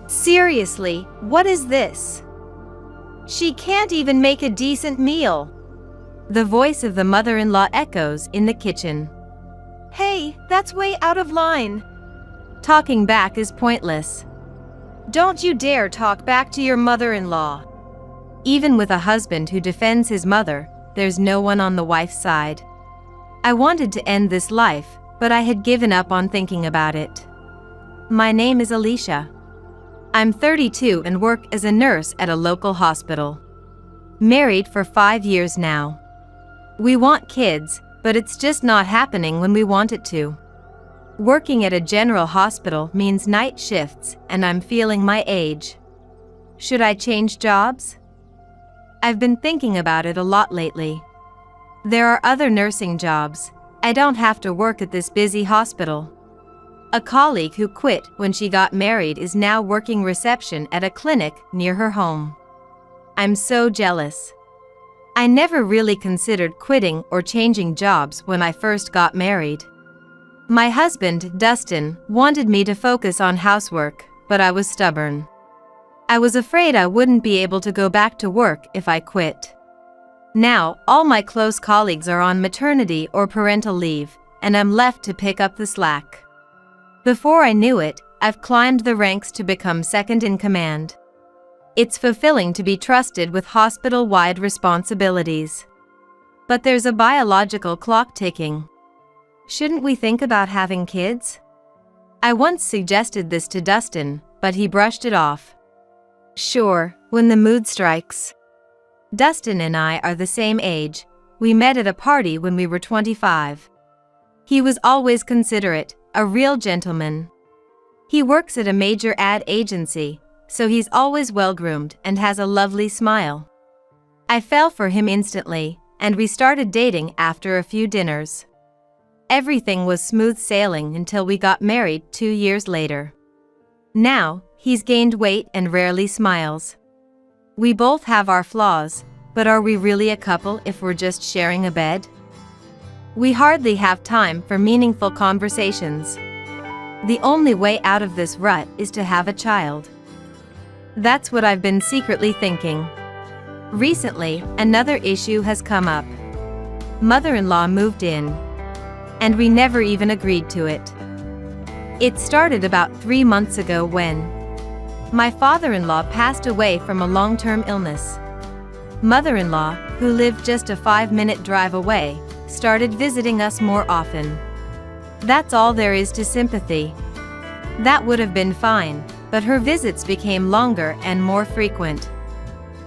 Seriously, what is this? She can't even make a decent meal. The voice of the mother-in-law echoes in the kitchen. Hey, that's way out of line. Talking back is pointless. Don't you dare talk back to your mother-in-law. Even with a husband who defends his mother, there's no one on the wife's side. I wanted to end this life, but I had given up on thinking about it. My name is Alicia. I'm 32 and work as a nurse at a local hospital. Married for 5 years now. We want kids, but it's just not happening when we want it to. Working at a general hospital means night shifts, and I'm feeling my age. Should I change jobs? I've been thinking about it a lot lately. There are other nursing jobs. I don't have to work at this busy hospital. A colleague who quit when she got married is now working reception at a clinic near her home. I'm so jealous. I never really considered quitting or changing jobs when I first got married. My husband, Dustin, wanted me to focus on housework, but I was stubborn. I was afraid I wouldn't be able to go back to work if I quit. Now, all my close colleagues are on maternity or parental leave, and I'm left to pick up the slack. Before I knew it, I've climbed the ranks to become second in command. It's fulfilling to be trusted with hospital-wide responsibilities. But there's a biological clock ticking. Shouldn't we think about having kids? I once suggested this to Dustin, but he brushed it off. Sure, when the mood strikes. Dustin and I are the same age. We met at a party when we were 25. He was always considerate, a real gentleman. He works at a major ad agency, so he's always well-groomed and has a lovely smile. I fell for him instantly, and we started dating after a few dinners. Everything was smooth sailing until we got married 2 years later. Now, he's gained weight and rarely smiles. We both have our flaws, but are we really a couple if we're just sharing a bed? We hardly have time for meaningful conversations. The only way out of this rut is to have a child. That's what I've been secretly thinking. Recently, another issue has come up. Mother-in-law moved in, and we never even agreed to it. It started about 3 months ago when my father-in-law passed away from a long-term illness. Mother-in-law, who lived just a 5-minute drive away, started visiting us more often. That's all there is to sympathy. That would have been fine, but her visits became longer and more frequent.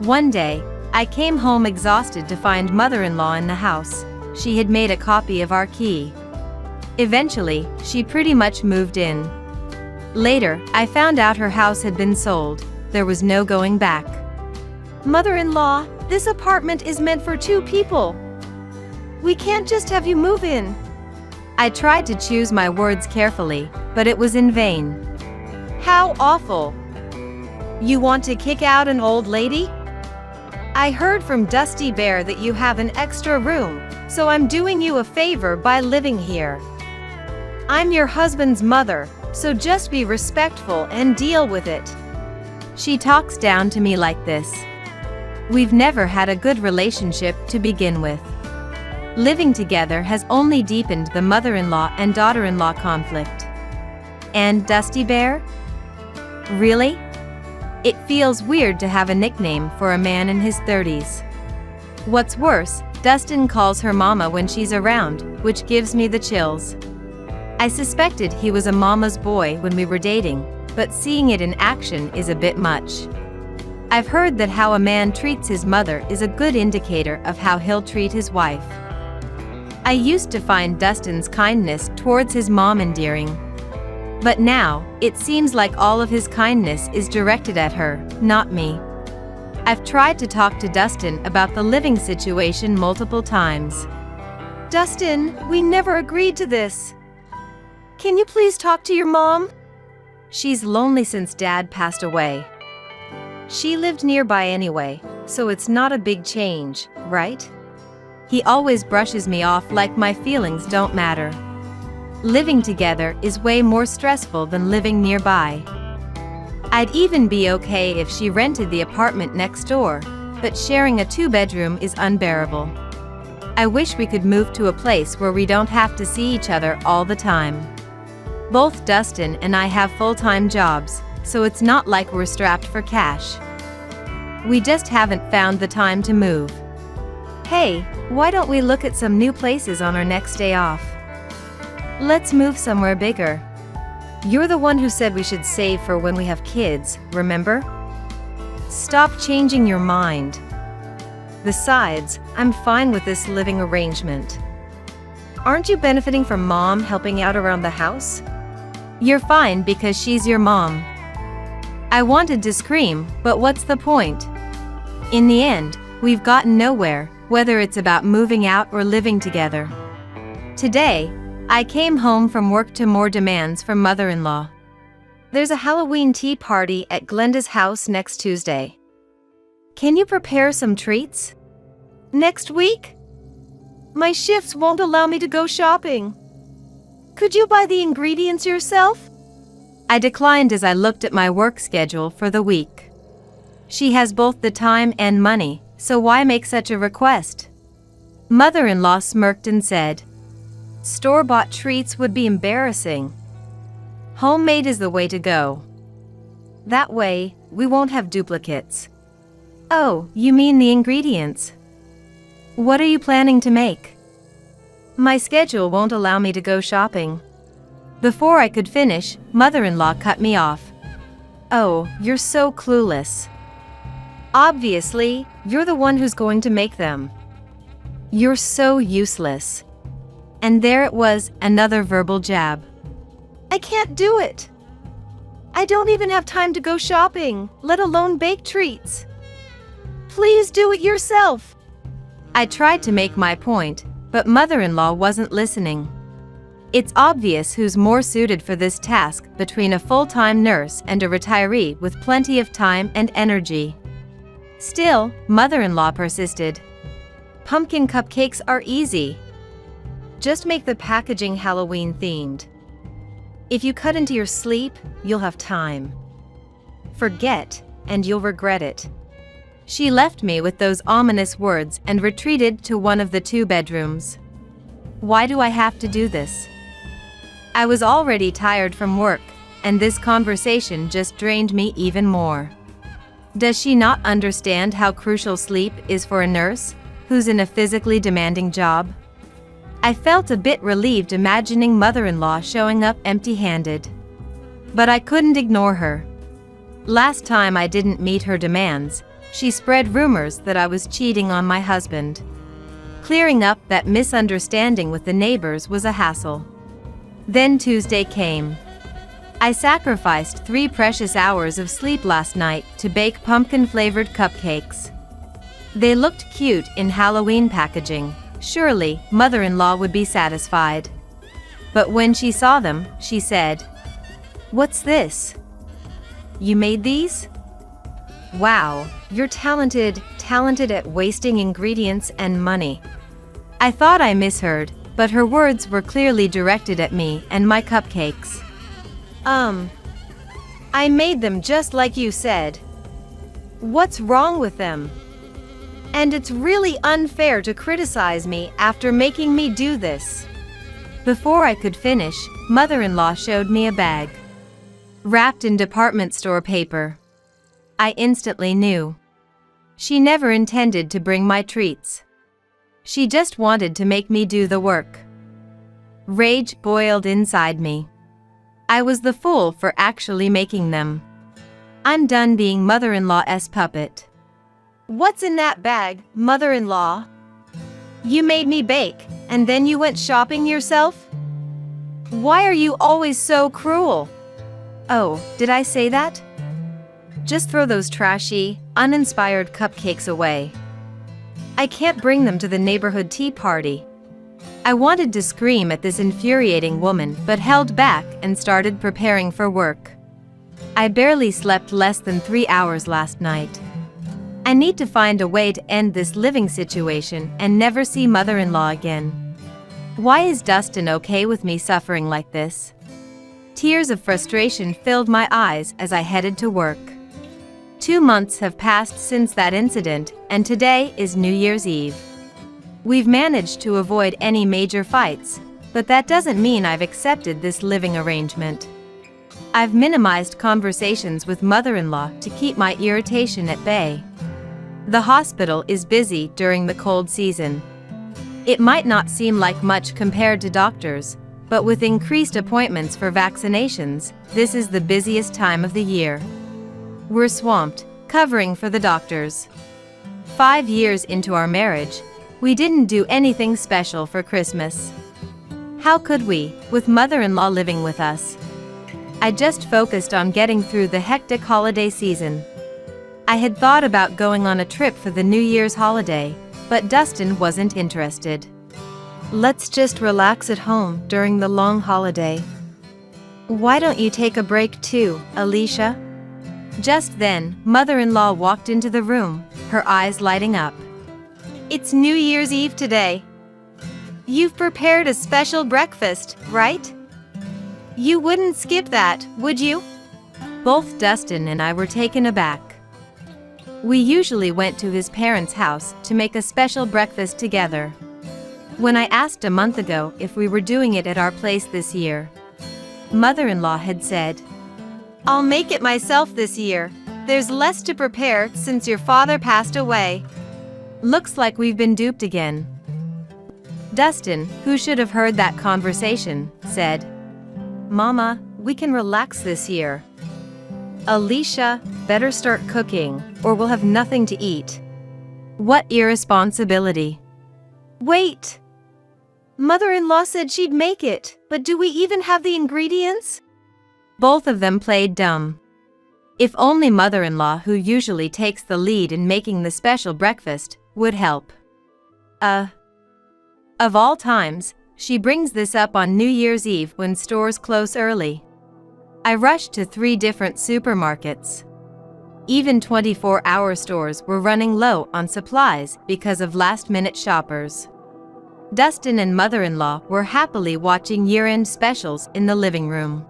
One day, I came home exhausted to find mother-in-law in the house. She had made a copy of our key. Eventually, she pretty much moved in. Later, I found out her house had been sold. There was no going back. Mother-in-law, this apartment is meant for 2 people. We can't just have you move in. I tried to choose my words carefully, but it was in vain. How awful. You want to kick out an old lady? I heard from Dusty Bear that you have an extra room, so I'm doing you a favor by living here. I'm your husband's mother, so just be respectful and deal with it. She talks down to me like this. We've never had a good relationship to begin with. Living together has only deepened the mother-in-law and daughter-in-law conflict. And Dusty Bear? Really? It feels weird to have a nickname for a man in his 30s. What's worse, Dustin calls her mama when she's around, which gives me the chills. I suspected he was a mama's boy when we were dating, but seeing it in action is a bit much. I've heard that how a man treats his mother is a good indicator of how he'll treat his wife. I used to find Dustin's kindness towards his mom endearing. But now, it seems like all of his kindness is directed at her, not me. I've tried to talk to Dustin about the living situation multiple times. Dustin, we never agreed to this. Can you please talk to your mom? She's lonely since Dad passed away. She lived nearby anyway, so it's not a big change, right? He always brushes me off like my feelings don't matter. Living together is way more stressful than living nearby. I'd even be okay if she rented the apartment next door, but sharing a 2-bedroom is unbearable. I wish we could move to a place where we don't have to see each other all the time. Both Dustin and I have full-time jobs, so it's not like we're strapped for cash. We just haven't found the time to move. Hey, why don't we look at some new places on our next day off? Let's move somewhere bigger. You're the one who said we should save for when we have kids, remember? Stop changing your mind. Besides, I'm fine with this living arrangement. Aren't you benefiting from Mom helping out around the house? You're fine because she's your mom. I wanted to scream, but what's the point? In the end, we've gotten nowhere, whether it's about moving out or living together. Today, I came home from work to more demands from mother-in-law. There's a Halloween tea party at Glenda's house next Tuesday. Can you prepare some treats? Next week? My shifts won't allow me to go shopping. Could you buy the ingredients yourself? I declined as I looked at my work schedule for the week. She has both the time and money, so why make such a request? Mother-in-law smirked and said, "Store-bought treats would be embarrassing. Homemade is the way to go. That way, we won't have duplicates." Oh, you mean the ingredients? What are you planning to make? My schedule won't allow me to go shopping. Before I could finish, mother-in-law cut me off. Oh, you're so clueless. Obviously, you're the one who's going to make them. You're so useless. And there it was, another verbal jab. I can't do it. I don't even have time to go shopping, let alone bake treats. Please do it yourself. I tried to make my point, but mother-in-law wasn't listening. It's obvious who's more suited for this task between a full-time nurse and a retiree with plenty of time and energy. Still, mother-in-law persisted. Pumpkin cupcakes are easy. Just make the packaging Halloween themed. If you cut into your sleep, you'll have time. Forget, and you'll regret it. She left me with those ominous words and retreated to one of the 2 bedrooms. Why do I have to do this? I was already tired from work, and this conversation just drained me even more. Does she not understand how crucial sleep is for a nurse who's in a physically demanding job? I felt a bit relieved imagining mother-in-law showing up empty-handed. But I couldn't ignore her. Last time I didn't meet her demands, she spread rumors that I was cheating on my husband. Clearing up that misunderstanding with the neighbors was a hassle. Then Tuesday came. I sacrificed 3 precious hours of sleep last night to bake pumpkin-flavored cupcakes. They looked cute in Halloween packaging. Surely, mother-in-law would be satisfied. But when she saw them, she said, "What's this? You made these? Wow, you're talented at wasting ingredients and money." I thought I misheard, but her words were clearly directed at me and my cupcakes. I made them just like you said. What's wrong with them? And it's really unfair to criticize me after making me do this. Before I could finish, mother-in-law showed me a bag, wrapped in department store paper. I instantly knew. She never intended to bring my treats. She just wanted to make me do the work. Rage boiled inside me. I was the fool for actually making them. I'm done being mother-in-law's puppet. What's in that bag, mother-in-law? You made me bake, and then you went shopping yourself? Why are you always so cruel? Oh, did I say that? Just throw those trashy, uninspired cupcakes away. I can't bring them to the neighborhood tea party. I wanted to scream at this infuriating woman but held back and started preparing for work. I barely slept less than 3 hours last night. I need to find a way to end this living situation and never see mother-in-law again. Why is Dustin okay with me suffering like this? Tears of frustration filled my eyes as I headed to work. 2 months have passed since that incident, and today is New Year's Eve. We've managed to avoid any major fights, but that doesn't mean I've accepted this living arrangement. I've minimized conversations with mother-in-law to keep my irritation at bay. The hospital is busy during the cold season. It might not seem like much compared to doctors, but with increased appointments for vaccinations, this is the busiest time of the year. We're swamped, covering for the doctors. 5 years into our marriage, we didn't do anything special for Christmas. How could we, with mother-in-law living with us? I just focused on getting through the hectic holiday season. I had thought about going on a trip for the New Year's holiday, but Dustin wasn't interested. Let's just relax at home during the long holiday. Why don't you take a break too, Alicia? Just then, mother-in-law walked into the room, her eyes lighting up. It's New Year's Eve today. You've prepared a special breakfast, right? You wouldn't skip that, would you? Both Dustin and I were taken aback. We usually went to his parents' house to make a special breakfast together. When I asked a month ago if we were doing it at our place this year, mother-in-law had said, "I'll make it myself this year. There's less to prepare since your father passed away." Looks like we've been duped again. Dustin, who should have heard that conversation, said, "Mama, we can relax this year." Alicia, better start cooking, or we'll have nothing to eat. What irresponsibility. Wait! Mother-in-law said she'd make it, but do we even have the ingredients? Both of them played dumb. If only mother-in-law, who usually takes the lead in making the special breakfast, would help. Of all times, she brings this up on New Year's Eve when stores close early. I rushed to 3 different supermarkets. Even 24-hour stores were running low on supplies because of last-minute shoppers. Dustin and mother-in-law were happily watching year-end specials in the living room.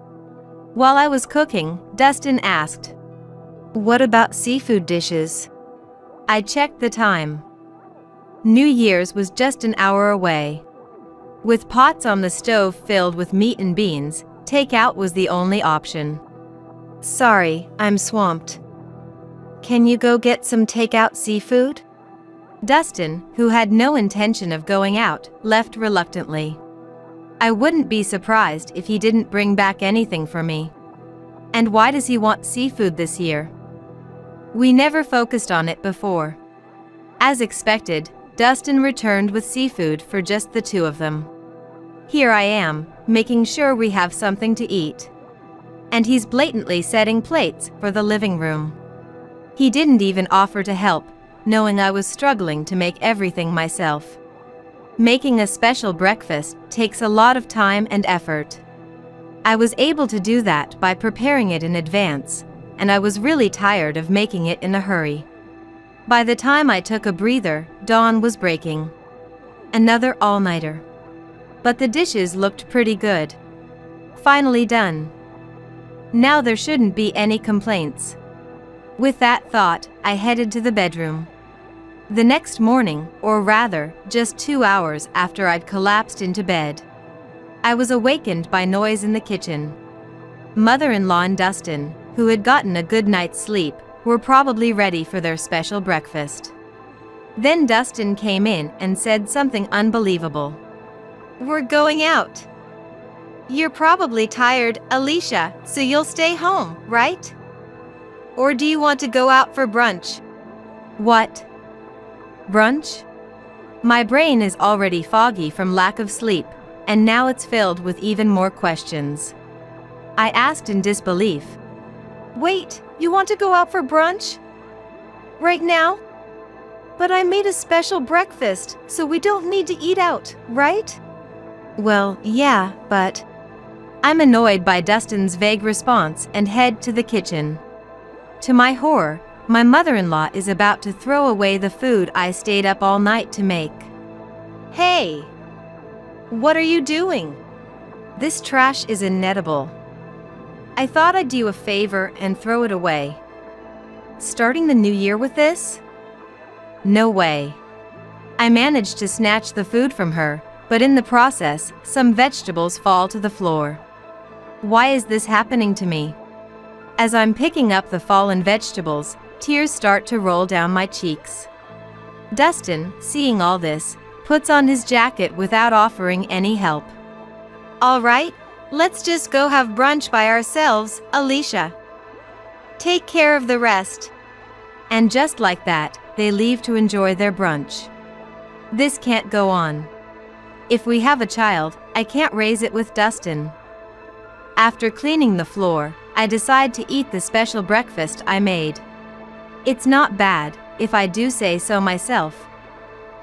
While I was cooking, Dustin asked, "What about seafood dishes?" I checked the time. New Year's was just an hour away. With pots on the stove filled with meat and beans, takeout was the only option. "Sorry, I'm swamped. Can you go get some takeout seafood?" Dustin, who had no intention of going out, left reluctantly. I wouldn't be surprised if he didn't bring back anything for me. And why does he want seafood this year? We never focused on it before. As expected, Dustin returned with seafood for just the 2 of them. Here I am, making sure we have something to eat. And he's blatantly setting plates for the living room. He didn't even offer to help, knowing I was struggling to make everything myself. Making a special breakfast takes a lot of time and effort. I was able to do that by preparing it in advance, and I was really tired of making it in a hurry. By the time I took a breather, dawn was breaking. Another all-nighter. But the dishes looked pretty good. Finally done. Now there shouldn't be any complaints. With that thought, I headed to the bedroom. The next morning, or rather, just 2 hours after I'd collapsed into bed, I was awakened by noise in the kitchen. Mother-in-law and Dustin, who had gotten a good night's sleep, were probably ready for their special breakfast. Then Dustin came in and said something unbelievable. "We're going out. You're probably tired, Alicia, so you'll stay home, right? Or do you want to go out for brunch?" What? Brunch? My brain is already foggy from lack of sleep, and now it's filled with even more questions. I asked in disbelief. "Wait, you want to go out for brunch? Right now? But I made a special breakfast, so we don't need to eat out, right?" Well, yeah, but... I'm annoyed by Dustin's vague response and head to the kitchen. To my horror, my mother-in-law is about to throw away the food I stayed up all night to make. "Hey! What are you doing? This trash is inedible." I thought I'd do you a favor and throw it away. Starting the new year with this? No way. I managed to snatch the food from her, but in the process, some vegetables fall to the floor. Why is this happening to me? As I'm picking up the fallen vegetables, tears start to roll down my cheeks. Dustin, seeing all this, puts on his jacket without offering any help. All right, let's just go have brunch by ourselves, Alicia. Take care of the rest. And just like that, they leave to enjoy their brunch. This can't go on. If we have a child, I can't raise it with Dustin. After cleaning the floor, I decide to eat the special breakfast I made. It's not bad, if I do say so myself.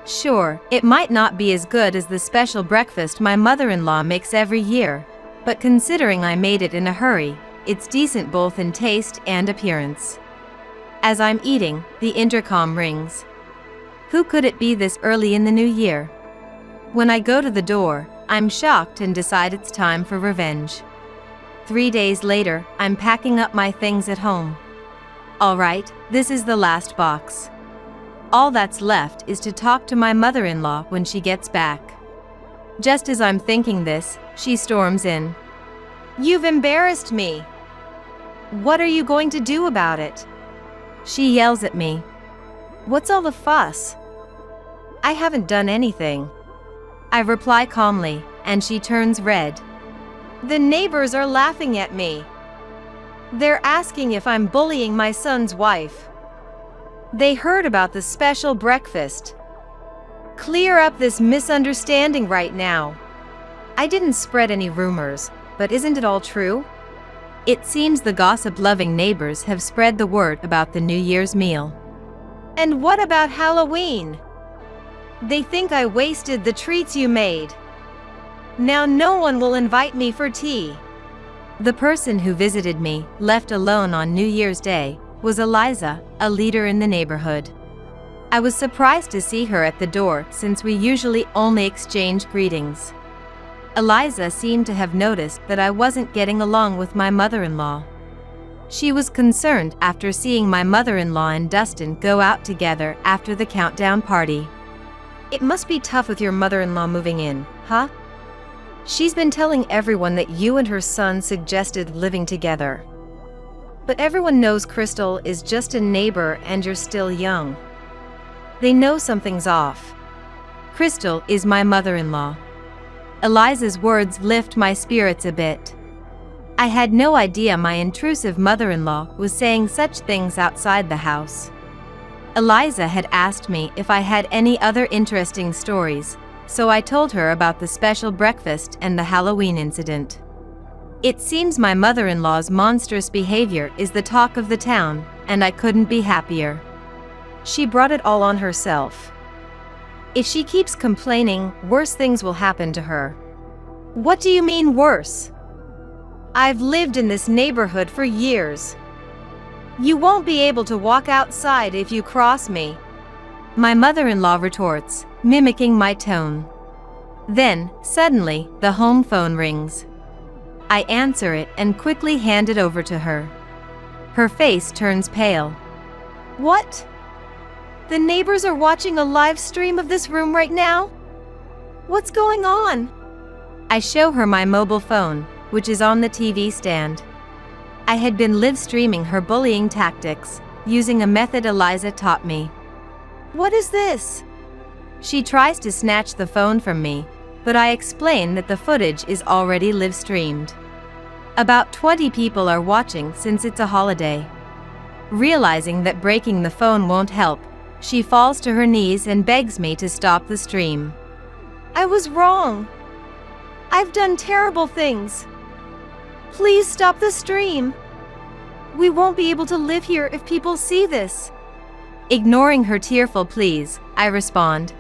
Sure, it might not be as good as the special breakfast my mother-in-law makes every year, but considering I made it in a hurry, it's decent both in taste and appearance. As I'm eating, the intercom rings. Who could it be this early in the new year? When I go to the door, I'm shocked and decide it's time for revenge. 3 days later, I'm packing up my things at home. All right, this is the last box. All that's left is to talk to my mother-in-law when she gets back. Just as I'm thinking this, she storms in. You've embarrassed me. What are you going to do about it? She yells at me. What's all the fuss? I haven't done anything. I reply calmly, and she turns red. The neighbors are laughing at me. They're asking if I'm bullying my son's wife. They heard about the special breakfast. Clear up this misunderstanding right now. I didn't spread any rumors, but isn't it all true? It seems the gossip-loving neighbors have spread the word about the New Year's meal. And what about Halloween? They think I wasted the treats you made. Now no one will invite me for tea. The person who visited me, left alone on New Year's Day, was Eliza, a leader in the neighborhood. I was surprised to see her at the door since we usually only exchange greetings. Eliza seemed to have noticed that I wasn't getting along with my mother-in-law. She was concerned after seeing my mother-in-law and Dustin go out together after the countdown party. It must be tough with your mother-in-law moving in, huh? She's been telling everyone that you and her son suggested living together. But everyone knows Crystal is just a neighbor and you're still young. They know something's off. Crystal is my mother-in-law. Eliza's words lift my spirits a bit. I had no idea my intrusive mother-in-law was saying such things outside the house. Eliza had asked me if I had any other interesting stories, so I told her about the special breakfast and the Halloween incident. It seems my mother-in-law's monstrous behavior is the talk of the town, and I couldn't be happier. She brought it all on herself. If she keeps complaining, worse things will happen to her. What do you mean worse? I've lived in this neighborhood for years. You won't be able to walk outside if you cross me. My mother-in-law retorts, mimicking my tone. Then, suddenly, the home phone rings. I answer it and quickly hand it over to her. Her face turns pale. What? The neighbors are watching a live stream of this room right now? What's going on? I show her my mobile phone, which is on the TV stand. I had been live streaming her bullying tactics, using a method Eliza taught me. What is this? She tries to snatch the phone from me, but I explain that the footage is already live streamed. About 20 people are watching since it's a holiday. Realizing that breaking the phone won't help, she falls to her knees and begs me to stop the stream. I was wrong. I've done terrible things. Please stop the stream. We won't be able to live here if people see this. Ignoring her tearful pleas, I respond,